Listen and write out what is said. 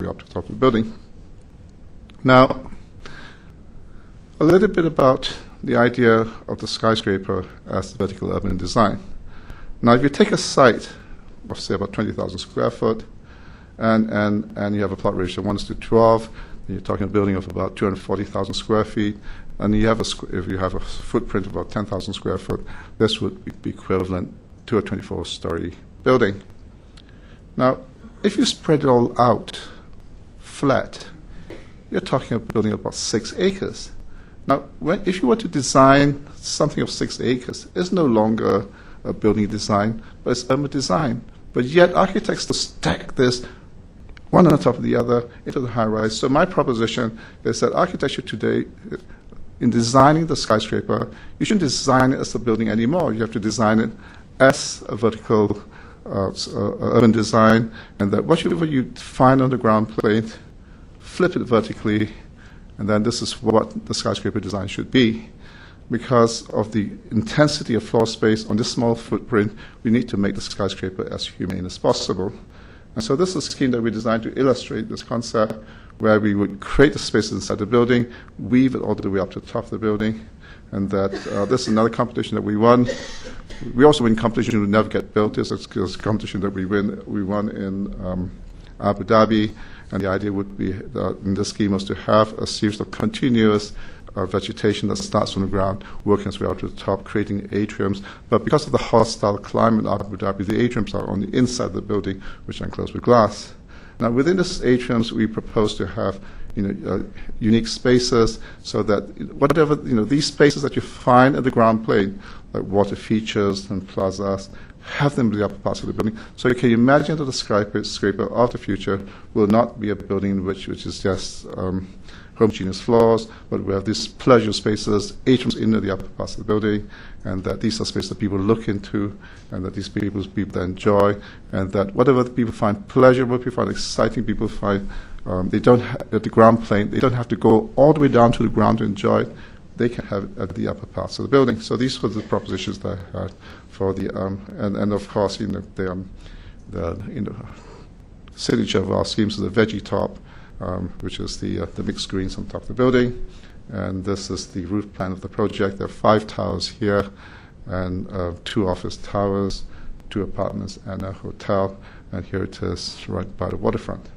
way up to the top of the building. Now, a little bit about the idea of the skyscraper as vertical urban design. Now, if you take a site of, say, about 20,000 square foot, and you have a plot ratio of 1:12, and you're talking a building of about 240,000 square feet, and you have if you have a footprint of about 10,000 square foot, this would be equivalent to a 24-story building. Now, if you spread it all out flat, you're talking about a building of about 6 acres. Now, if you were to design something of 6 acres, it's no longer a building design, but it's urban design. But yet, architects to stack this one on top of the other into the high rise. So my proposition is that architecture today, in designing the skyscraper, you shouldn't design it as a building anymore. You have to design it as a vertical urban design, and that whatever you find on the ground plane, flip it vertically, and then this is what the skyscraper design should be. Because of the intensity of floor space on this small footprint, we need to make the skyscraper as humane as possible. And so this is a scheme that we designed to illustrate this concept, where we would create the spaces inside the building, weave it all the way up to the top of the building, and that this is another competition that we won. We also win competition that never get built. This is a competition that we won in Abu Dhabi, and the idea would be that in this scheme was to have a series of continuous vegetation that starts from the ground, working its way out to the top, creating atriums. But because of the hostile climate of Abu Dhabi, the atriums are on the inside of the building, which are enclosed with glass. Now, within these atriums, we propose to have unique spaces, so that whatever these spaces that you find at the ground plane, like water features and plazas, have them in the upper parts of the building. So you can imagine that the skyscraper of the future will not be a building which is just homogeneous floors, but we have these pleasure spaces, atriums into the upper parts of the building, and that these are spaces that people look into, and that these people enjoy, and that whatever people find pleasurable, people find exciting, people find at the ground plane, they don't have to go all the way down to the ground to enjoy it. They can have it at the upper parts of the building. So these were the propositions that I had for the and of course the signature of our schemes is the veggie top, which is the mixed greens on top of the building. And this is the roof plan of the project. There are 5 towers here, and 2 office towers, 2 apartments, and a hotel. And here it is right by the waterfront.